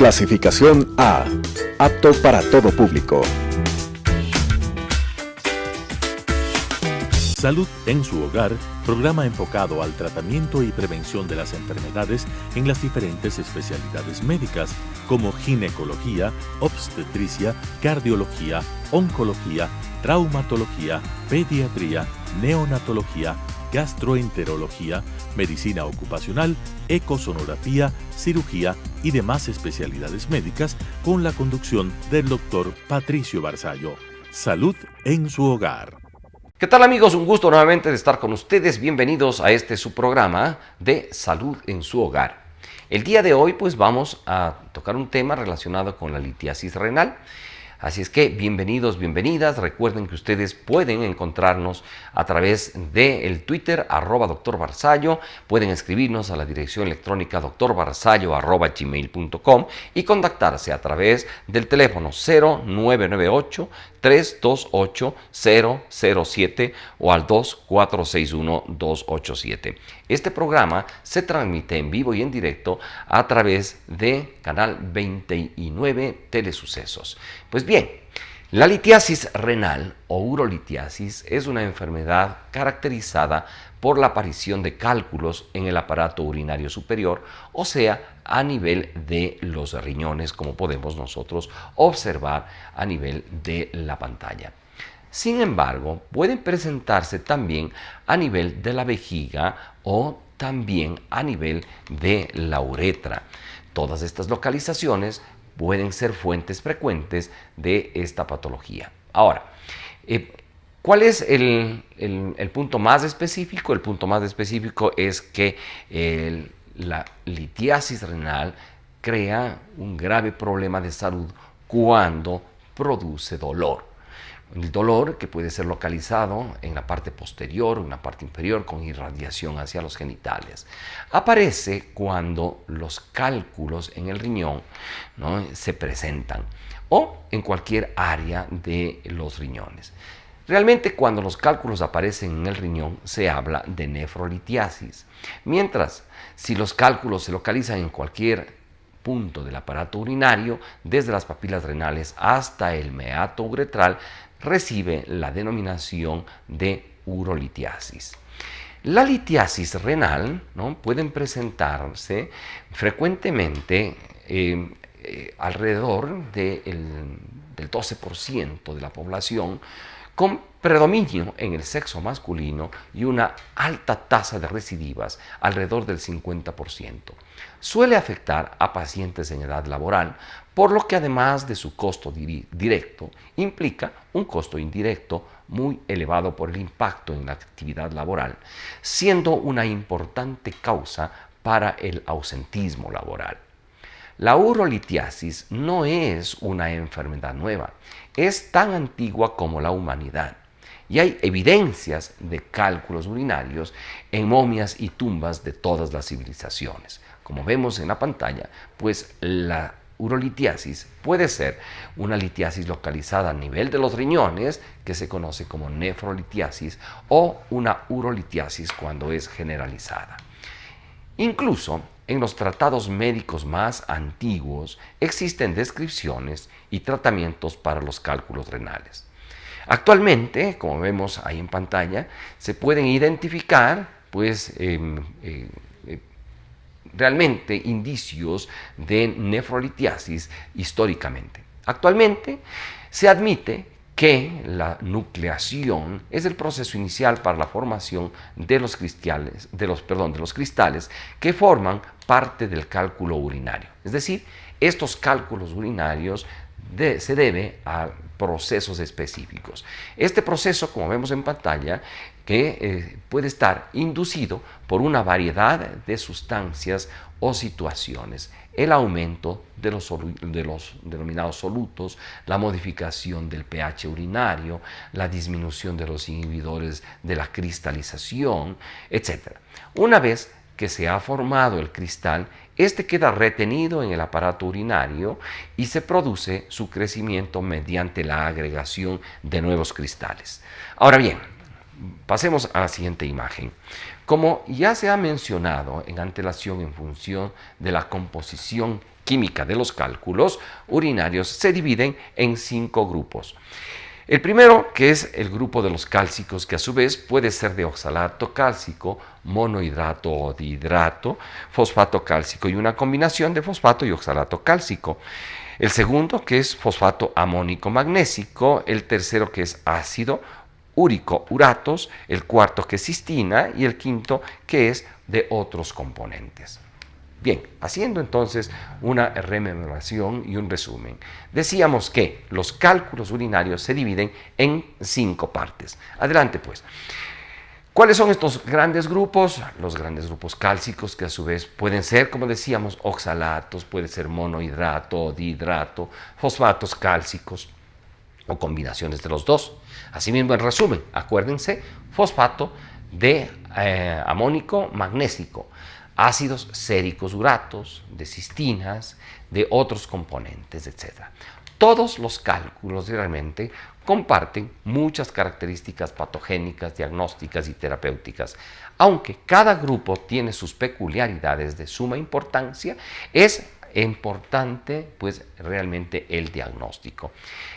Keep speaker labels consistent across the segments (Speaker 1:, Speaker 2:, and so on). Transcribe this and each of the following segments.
Speaker 1: Clasificación A. Apto para todo público.
Speaker 2: Salud en su hogar, programa enfocado al tratamiento y prevención de las enfermedades en las diferentes especialidades médicas, como ginecología, obstetricia, cardiología, oncología, traumatología, pediatría, neonatología, gastroenterología, medicina ocupacional, ecosonografía, cirugía y demás especialidades médicas, con la conducción del Dr. Patricio Barzallo. Salud en su hogar.
Speaker 3: ¿Qué tal, amigos? Un gusto nuevamente de estar con ustedes. Bienvenidos a su programa de Salud en su hogar. El día de hoy pues vamos a tocar un tema relacionado con la litiasis renal. Así es que bienvenidos, bienvenidas. Recuerden que ustedes pueden encontrarnos a través del Twitter, @Dr. Barzallo. Pueden escribirnos a la dirección electrónica drbarzallo@gmail.com y contactarse a través del teléfono 0928-328-007 o al 2461-287. Este programa se transmite en vivo y en directo a través de Canal 29 Telesucesos. Pues bien, la litiasis renal o urolitiasis es una enfermedad caracterizada por la aparición de cálculos en el aparato urinario superior, o sea, a nivel de los riñones, como podemos nosotros observar a nivel de la pantalla. Sin embargo, pueden presentarse también a nivel de la vejiga o también a nivel de la uretra. Todas estas localizaciones pueden ser fuentes frecuentes de esta patología. Ahora, ¿cuál es el punto más específico? El punto más específico es que la litiasis renal crea un grave problema de salud cuando produce dolor. El dolor que puede ser localizado en la parte posterior o en la parte inferior con irradiación hacia los genitales. Aparece cuando los cálculos en el riñón, ¿no?, se presentan o en cualquier área de los riñones. Realmente cuando los cálculos aparecen en el riñón se habla de nefrolitiasis, mientras si los cálculos se localizan en cualquier punto del aparato urinario, desde las papilas renales hasta el meato uretral, recibe la denominación de urolitiasis. La litiasis renal, ¿no?, pueden presentarse frecuentemente alrededor del 12% de la población, con predominio en el sexo masculino y una alta tasa de recidivas, alrededor del 50%. Suele afectar a pacientes en edad laboral, por lo que además de su costo directo, implica un costo indirecto muy elevado por el impacto en la actividad laboral, siendo una importante causa para el ausentismo laboral. La urolitiasis no es una enfermedad nueva, es tan antigua como la humanidad y hay evidencias de cálculos urinarios en momias y tumbas de todas las civilizaciones. Como vemos en la pantalla, pues la urolitiasis puede ser una litiasis localizada a nivel de los riñones, que se conoce como nefrolitiasis, o una urolitiasis cuando es generalizada. Incluso en los tratados médicos más antiguos existen descripciones y tratamientos para los cálculos renales. Actualmente, como vemos ahí en pantalla, se pueden identificar realmente indicios de nefrolitiasis históricamente. Actualmente se admite que la nucleación es el proceso inicial para la formación de los cristales que forman parte del cálculo urinario. Es decir, estos cálculos urinarios se debe a procesos específicos. Este proceso, como vemos en pantalla, que puede estar inducido por una variedad de sustancias o situaciones: el aumento de los denominados solutos, la modificación del pH urinario, la disminución de los inhibidores de la cristalización, etc. Una vez que se ha formado el cristal, este queda retenido en el aparato urinario y se produce su crecimiento mediante la agregación de nuevos cristales. Ahora bien, pasemos a la siguiente imagen. Como ya se ha mencionado en antelación, en función de la composición química de los cálculos urinarios se dividen en 5 grupos. El primero, que es el grupo de los cálcicos, que a su vez puede ser de oxalato cálcico, monohidrato o dihidrato, fosfato cálcico y una combinación de fosfato y oxalato cálcico. El segundo, que es fosfato amónico magnésico. El tercero, que es ácido úrico uratos. El cuarto, que es cistina. Y el quinto, que es de otros componentes. Bien, haciendo entonces una rememoración y un resumen, decíamos que los cálculos urinarios se dividen en 5 partes. Adelante pues. ¿Cuáles son estos grandes grupos? Los grandes grupos cálcicos, que a su vez pueden ser, como decíamos, oxalatos, puede ser monohidrato o dihidrato, fosfatos cálcicos o combinaciones de los dos. Asimismo, en resumen, acuérdense, fosfato de amónico magnésico, ácidos séricos uratos, de cistinas, de otros componentes, etc. Todos los cálculos realmente comparten muchas características patogénicas, diagnósticas y terapéuticas. Aunque cada grupo tiene sus peculiaridades de suma importancia, es importante pues realmente el diagnóstico.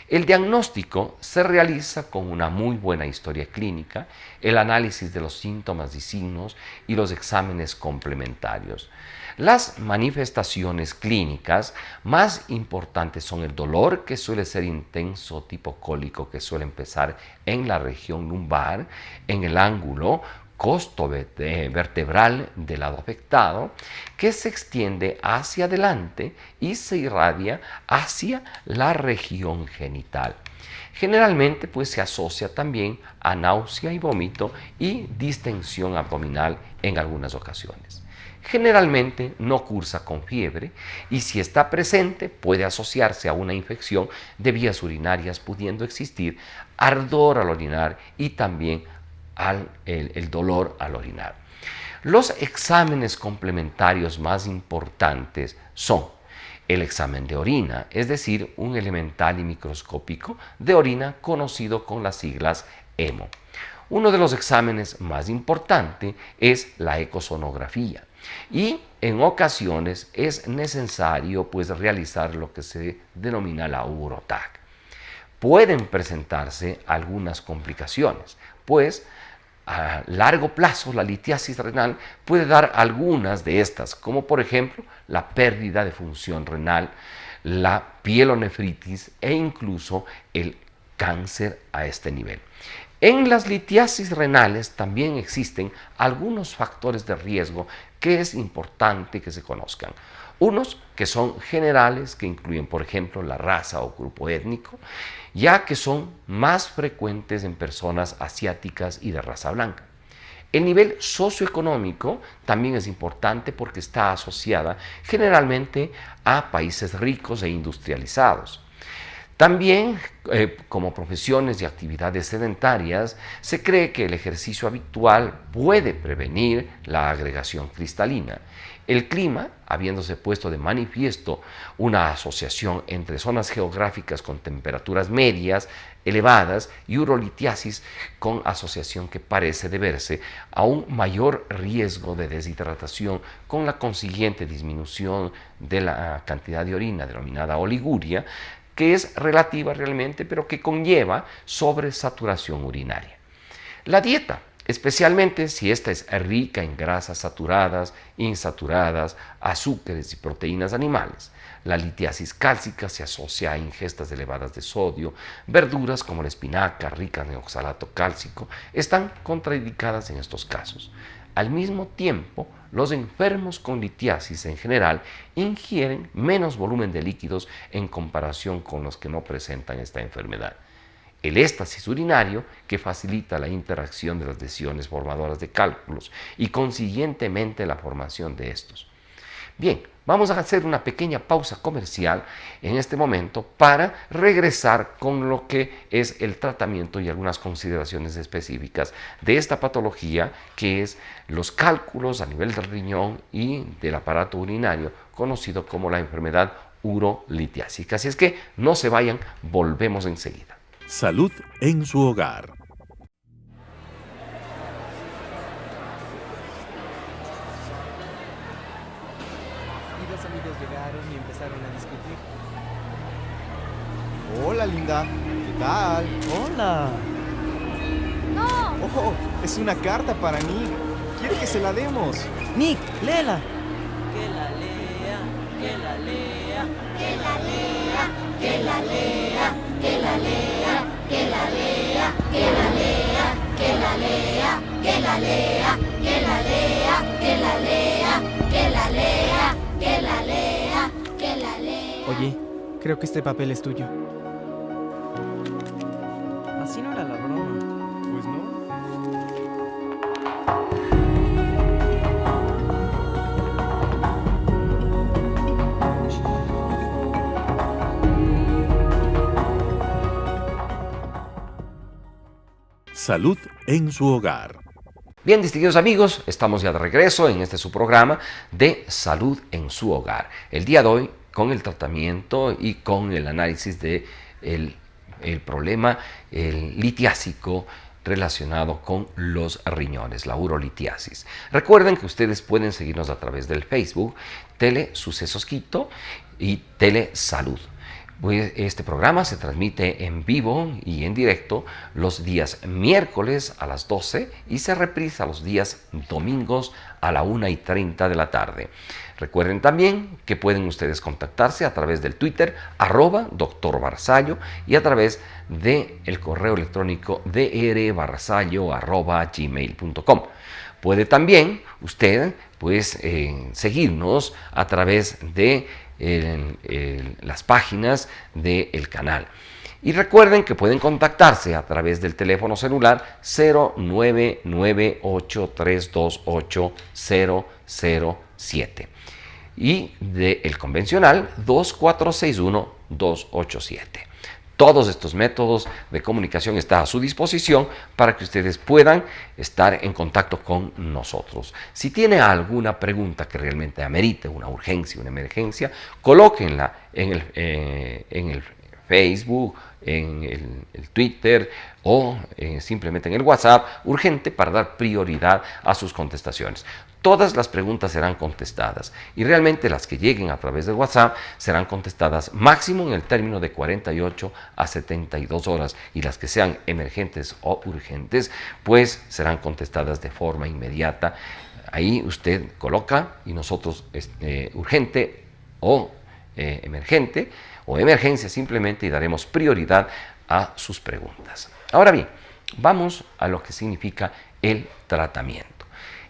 Speaker 3: El diagnóstico se realiza con una muy buena historia clínica, el análisis de los síntomas y signos y los exámenes complementarios. Las manifestaciones clínicas más importantes son el dolor, que suele ser intenso, tipo cólico, que suele empezar en la región lumbar, en el ángulo costo vertebral del lado afectado, que se extiende hacia adelante y se irradia hacia la región genital. Generalmente pues se asocia también a náusea y vómito y distensión abdominal en algunas ocasiones. Generalmente no cursa con fiebre y si está presente puede asociarse a una infección de vías urinarias, pudiendo existir ardor al orinar y también el dolor al orinar. Los exámenes complementarios más importantes son el examen de orina, es decir, un elemental y microscópico de orina conocido con las siglas EMO. Uno de los exámenes más importantes es la ecosonografía y en ocasiones es necesario pues realizar lo que se denomina la uroTAC. Pueden presentarse algunas complicaciones, pues a largo plazo la litiasis renal puede dar algunas de estas, como por ejemplo la pérdida de función renal, la pielonefritis e incluso el cáncer a este nivel. En las litiasis renales también existen algunos factores de riesgo que es importante que se conozcan. Unos que son generales, que incluyen, por ejemplo, la raza o grupo étnico, ya que son más frecuentes en personas asiáticas y de raza blanca. El nivel socioeconómico también es importante porque está asociada generalmente a países ricos e industrializados. También, como profesiones y actividades sedentarias, se cree que el ejercicio habitual puede prevenir la agregación cristalina. El clima, habiéndose puesto de manifiesto una asociación entre zonas geográficas con temperaturas medias, elevadas y urolitiasis con asociación que parece deberse a un mayor riesgo de deshidratación con la consiguiente disminución de la cantidad de orina denominada oliguria, que es relativa realmente, pero que conlleva sobresaturación urinaria. La dieta, especialmente si esta es rica en grasas saturadas, insaturadas, azúcares y proteínas animales. La litiasis cálcica se asocia a ingestas elevadas de sodio. Verduras como la espinaca, ricas en oxalato cálcico, están contraindicadas en estos casos. Al mismo tiempo, los enfermos con litiasis en general ingieren menos volumen de líquidos en comparación con los que no presentan esta enfermedad. El éstasis urinario, que facilita la interacción de las lesiones formadoras de cálculos y consiguientemente la formación de estos. Bien, vamos a hacer una pequeña pausa comercial en este momento para regresar con lo que es el tratamiento y algunas consideraciones específicas de esta patología, que es los cálculos a nivel del riñón y del aparato urinario, conocido como la enfermedad urolitiásica. Así es que no se vayan, volvemos enseguida.
Speaker 2: Salud en su hogar.
Speaker 4: y dos amigos llegaron y empezaron a discutir.
Speaker 5: Hola, linda. ¿Qué tal?
Speaker 4: ¡Hola!
Speaker 6: ¡No!
Speaker 5: ¡Ojo! Es una carta para Nick. Quiere que se la demos.
Speaker 4: Nick, léela.
Speaker 6: Que la lea, que la lea, que la lea, que la lea, que la lea, que la lea, que la lea, que la lea, que la lea, que la lea, que la lea, que la lea, que la lea, que la lea.
Speaker 4: Oye, creo que este papel es tuyo. Así no era la broma.
Speaker 5: Pues no.
Speaker 2: Salud en su hogar.
Speaker 3: Bien, distinguidos amigos, estamos ya de regreso en este su programa de Salud en su hogar. El día de hoy con el tratamiento y con el análisis de el problema litiásico relacionado con los riñones, la urolitiasis. Recuerden que ustedes pueden seguirnos a través del Facebook, Tele Sucesos Quito y Tele Salud. Este programa se transmite en vivo y en directo los días miércoles a las 12 y se reprisa los días domingos a la 1:30 de la tarde. Recuerden también que pueden ustedes contactarse a través del Twitter @Dr. Barzallo y a través del correo electrónico drbarzallo@gmail.com. Puede también usted seguirnos a través de las páginas del canal. Y recuerden que pueden contactarse a través del teléfono celular 0998-328-007 y del convencional 2461-287. Todos estos métodos de comunicación están a su disposición para que ustedes puedan estar en contacto con nosotros. Si tiene alguna pregunta que realmente amerite una urgencia, una emergencia, colóquenla en el Facebook, en el Twitter o simplemente en el WhatsApp urgente para dar prioridad a sus contestaciones. Todas las preguntas serán contestadas y realmente las que lleguen a través de WhatsApp serán contestadas máximo en el término de 48 a 72 horas y las que sean emergentes o urgentes pues serán contestadas de forma inmediata. Ahí usted coloca y nosotros urgente o emergente o emergencia simplemente y daremos prioridad a sus preguntas. Ahora bien, vamos a lo que significa el tratamiento.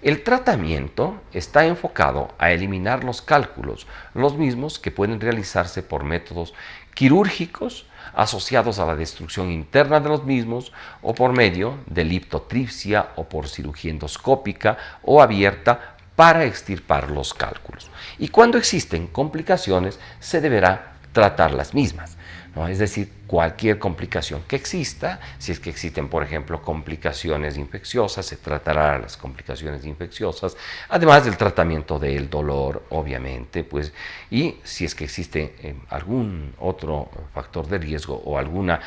Speaker 3: El tratamiento está enfocado a eliminar los cálculos, los mismos que pueden realizarse por métodos quirúrgicos asociados a la destrucción interna de los mismos o por medio de liptotripsia o por cirugía endoscópica o abierta para extirpar los cálculos. Y cuando existen complicaciones se deberá tratar las mismas, ¿no? Es decir, cualquier complicación que exista, si es que existen, por ejemplo, complicaciones infecciosas, se tratará las complicaciones infecciosas, además del tratamiento del dolor, obviamente, pues, y si es que existe algún otro factor de riesgo o alguna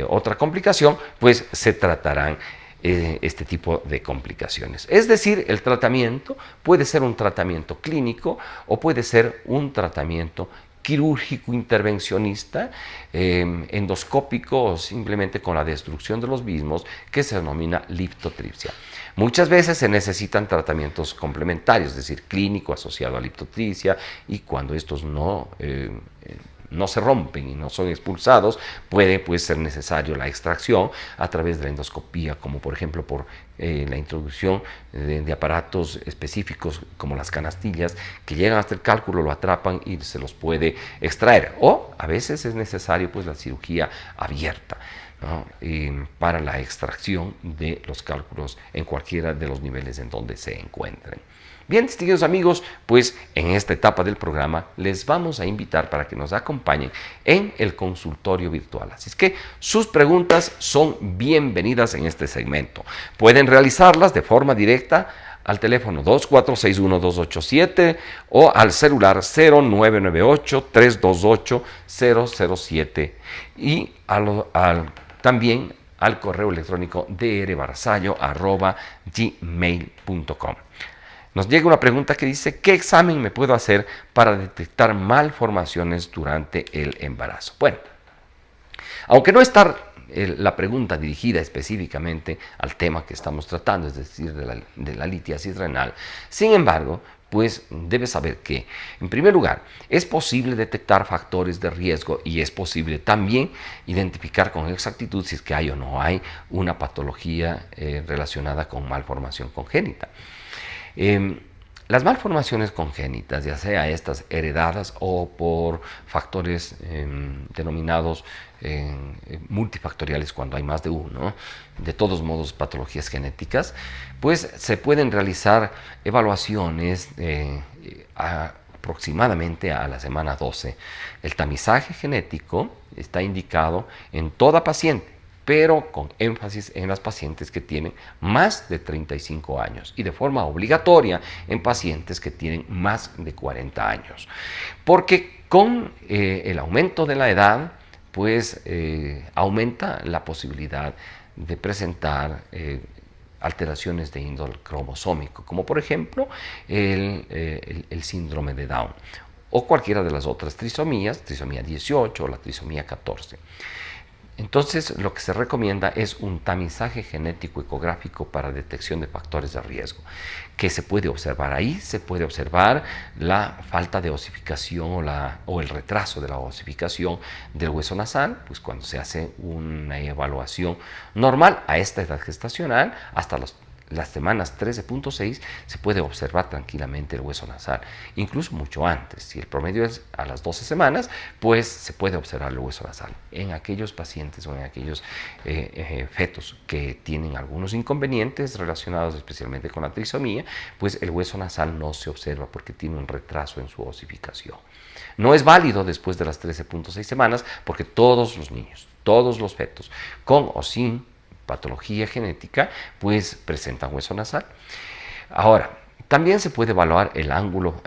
Speaker 3: otra complicación, pues se tratarán este tipo de complicaciones. Es decir, el tratamiento puede ser un tratamiento clínico o puede ser un tratamiento quirúrgico intervencionista, endoscópico o simplemente con la destrucción de los mismos que se denomina liptotripsia. Muchas veces se necesitan tratamientos complementarios, es decir, clínico asociado a liptotripsia y cuando estos no se rompen y no son expulsados, puede ser necesario la extracción a través de la endoscopía, como por ejemplo por la introducción de aparatos específicos como las canastillas que llegan hasta el cálculo, lo atrapan y se los puede extraer. O a veces es necesario la cirugía abierta, ¿no? Para la extracción de los cálculos en cualquiera de los niveles en donde se encuentren. Bien, distinguidos amigos, pues en esta etapa del programa les vamos a invitar para que nos acompañen en el consultorio virtual. Así es que sus preguntas son bienvenidas en este segmento. Pueden realizarlas de forma directa al teléfono 2461-287 o al celular 0998-328-007 y también al correo electrónico drbarzallo@gmail.com. nos llega una pregunta que dice, ¿qué examen me puedo hacer para detectar malformaciones durante el embarazo? Bueno, aunque no está la pregunta dirigida específicamente al tema que estamos tratando, es decir, de la litiasis renal, sin embargo, pues debes saber que, en primer lugar, es posible detectar factores de riesgo y es posible también identificar con exactitud si es que hay o no hay una patología relacionada con malformación congénita. Las malformaciones congénitas, ya sea estas heredadas o por factores denominados multifactoriales cuando hay más de uno, de todos modos patologías genéticas, pues se pueden realizar evaluaciones aproximadamente a la semana 12. El tamizaje genético está indicado en toda paciente, pero con énfasis en las pacientes que tienen más de 35 años y de forma obligatoria en pacientes que tienen más de 40 años. Porque con el aumento de la edad, pues aumenta la posibilidad de presentar alteraciones de índole cromosómico, como por ejemplo el síndrome de Down o cualquiera de las otras trisomías, trisomía 18 o la trisomía 14. Entonces, lo que se recomienda es un tamizaje genético ecográfico para detección de factores de riesgo. ¿Qué se puede observar ahí? Se puede observar la falta de osificación o el retraso de la osificación del hueso nasal, pues cuando se hace una evaluación normal a esta edad gestacional, hasta las semanas 13.6 se puede observar tranquilamente el hueso nasal, incluso mucho antes. Si el promedio es a las 12 semanas, pues se puede observar el hueso nasal. En aquellos pacientes o en aquellos fetos que tienen algunos inconvenientes relacionados especialmente con la trisomía, pues el hueso nasal no se observa porque tiene un retraso en su osificación. No es válido después de las 13.6 semanas porque todos los niños, todos los fetos, con o sin patología genética, pues presentan hueso nasal. Ahora, también se puede evaluar el ángulo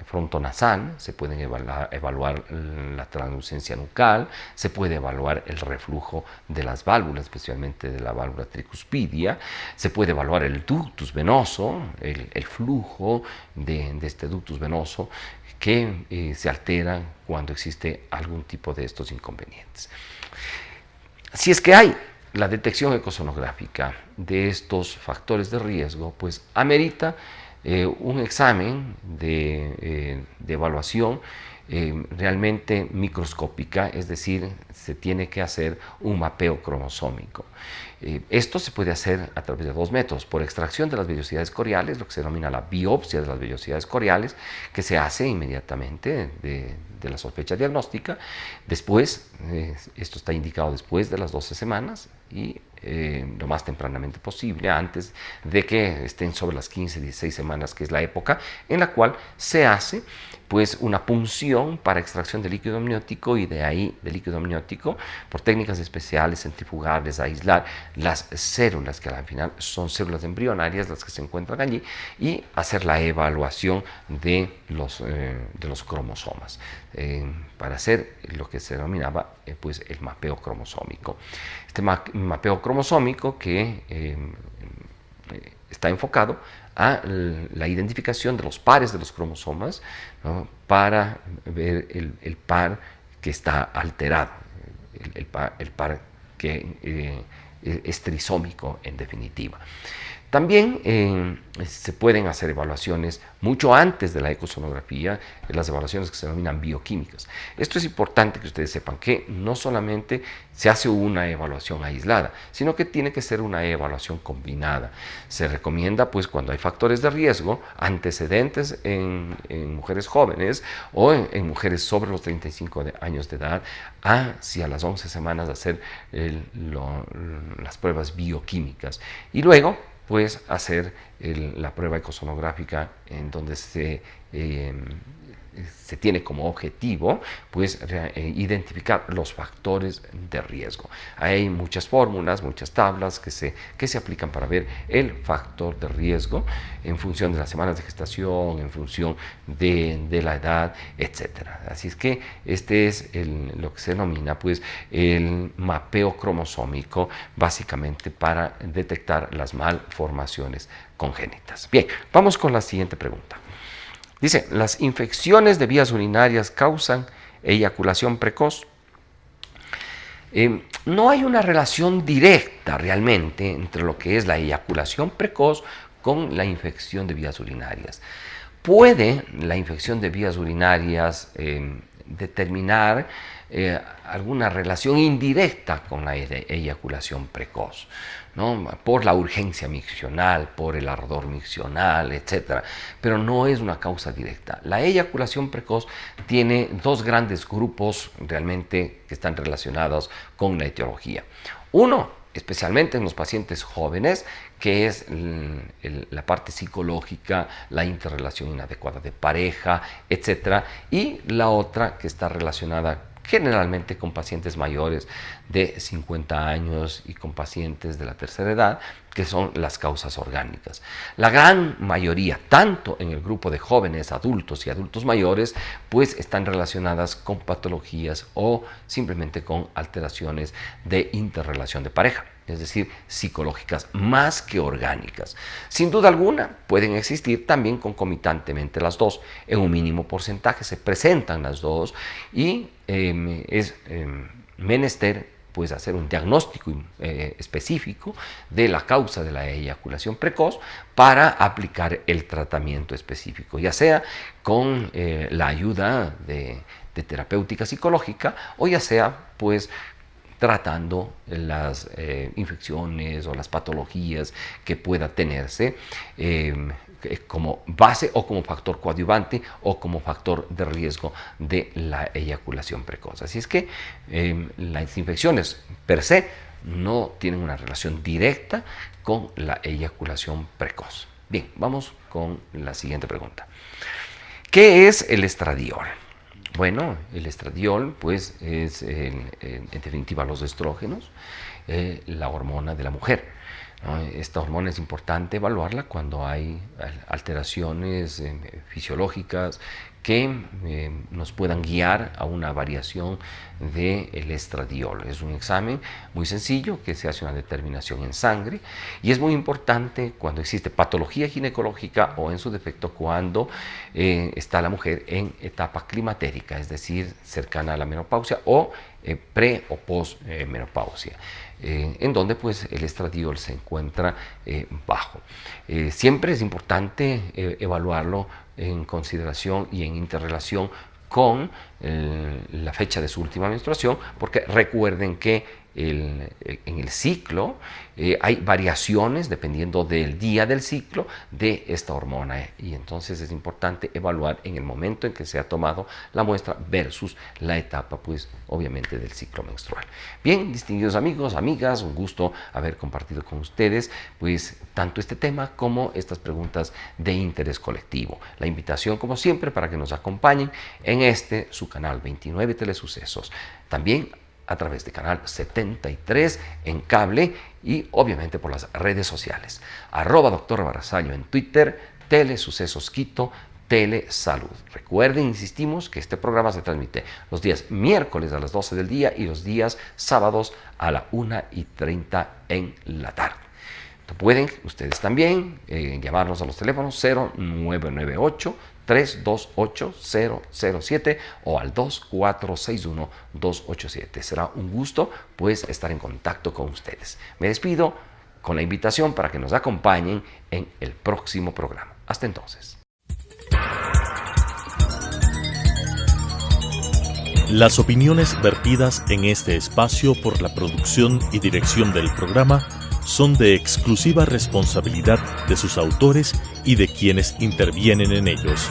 Speaker 3: frontonasal, se puede evaluar la translucencia nucal, se puede evaluar el reflujo de las válvulas, especialmente de la válvula tricuspidia, se puede evaluar el ductus venoso, el flujo de este ductus venoso que se altera cuando existe algún tipo de estos inconvenientes. Si es que hay la detección ecosonográfica de estos factores de riesgo, pues amerita un examen de evaluación realmente microscópica, es decir, se tiene que hacer un mapeo cromosómico. Esto se puede hacer a través de dos métodos: por extracción de las vellosidades coriales, lo que se denomina la biopsia de las vellosidades coriales, que se hace inmediatamente de la sospecha diagnóstica. Después, esto está indicado después de las 12 semanas y lo más tempranamente posible, antes de que estén sobre las 15, 16 semanas, que es la época en la cual se hace pues una punción para extracción de líquido amniótico, y de ahí del líquido amniótico, por técnicas especiales centrifugales, aislar las células, que al final son células embrionarias las que se encuentran allí, y hacer la evaluación de los cromosomas, para hacer lo que se denominaba pues el mapeo cromosómico. Este mapeo cromosómico que está enfocado a la identificación de los pares de los cromosomas, ¿no?, para ver el par que está alterado, el par que es trisómico en definitiva. También se pueden hacer evaluaciones mucho antes de la ecosonografía, las evaluaciones que se denominan bioquímicas. Esto es importante que ustedes sepan, que no solamente se hace una evaluación aislada, sino que tiene que ser una evaluación combinada. Se recomienda, pues, cuando hay factores de riesgo, antecedentes en mujeres jóvenes o en mujeres sobre los 35 años de edad, hacia las 11 semanas hacer las pruebas bioquímicas. Y luego, pues, hacer la prueba ecosonográfica, en donde se tiene como objetivo, pues, identificar los factores de riesgo. Hay muchas fórmulas, muchas tablas que se aplican para ver el factor de riesgo en función de las semanas de gestación, en función de la edad, etc. Así es que este es lo que se denomina, pues, el mapeo cromosómico, básicamente para detectar las malformaciones congénitas. Bien, vamos con la siguiente pregunta. Dice, ¿las infecciones de vías urinarias causan eyaculación precoz? No hay una relación directa realmente entre lo que es la eyaculación precoz con la infección de vías urinarias. ¿Puede la infección de vías urinarias determinar alguna relación indirecta con la eyaculación precoz, ¿no? Por la urgencia miccional, por el ardor miccional, etc. Pero no es una causa directa. La eyaculación precoz tiene dos grandes grupos realmente que están relacionados con la etiología. Uno, especialmente en los pacientes jóvenes, que es la parte psicológica, la interrelación inadecuada de pareja, etc. Y la otra que está relacionada generalmente con pacientes mayores de 50 años y con pacientes de la tercera edad, que son las causas orgánicas. La gran mayoría, tanto en el grupo de jóvenes, adultos y adultos mayores, pues están relacionadas con patologías o simplemente con alteraciones de interrelación de pareja, es decir, psicológicas más que orgánicas. Sin duda alguna, pueden existir también concomitantemente las dos. En un mínimo porcentaje se presentan las dos y es menester pues hacer un diagnóstico específico de la causa de la eyaculación precoz para aplicar el tratamiento específico, ya sea con la ayuda de terapéutica psicológica o ya sea pues tratando las infecciones o las patologías que pueda tenerse como base o como factor coadyuvante o como factor de riesgo de la eyaculación precoz. Así es que las infecciones per se no tienen una relación directa con la eyaculación precoz. Bien, vamos con la siguiente pregunta. ¿Qué es el estradiol? Bueno, el estradiol pues es en definitiva los estrógenos, la hormona de la mujer, ¿no? Esta hormona es importante evaluarla cuando hay alteraciones fisiológicas que nos puedan guiar a una variación del estradiol. Es un examen muy sencillo que se hace una determinación en sangre y es muy importante cuando existe patología ginecológica o en su defecto cuando está la mujer en etapa climatérica, es decir, cercana a la menopausia o pre o post menopausia, en donde pues el estradiol se encuentra bajo. Siempre es importante evaluarlo en consideración y en interrelación con la fecha de su última menstruación, porque recuerden que en el ciclo hay variaciones dependiendo del día del ciclo de esta hormona y entonces es importante evaluar en el momento en que se ha tomado la muestra versus la etapa pues obviamente del ciclo menstrual. Bien, distinguidos amigos, amigas, un gusto haber compartido con ustedes pues tanto este tema como estas preguntas de interés colectivo. La invitación como siempre para que nos acompañen en su canal 29 Telesucesos, también a través de canal 73 en cable y obviamente por las redes sociales. @Dr. Barazallo en Twitter, Telesucesos Quito, Telesalud. Recuerden, insistimos, que este programa se transmite los días miércoles a las 12 del día y los días sábados a la 1:30 en la tarde. Pueden ustedes también llamarnos a los teléfonos 0998-328-007 o al 2461-287. Será un gusto pues estar en contacto con ustedes. Me despido con la invitación para que nos acompañen en el próximo programa. Hasta entonces.
Speaker 2: Las opiniones vertidas en este espacio por la producción y dirección del programa son de exclusiva responsabilidad de sus autores y de quienes intervienen en ellos.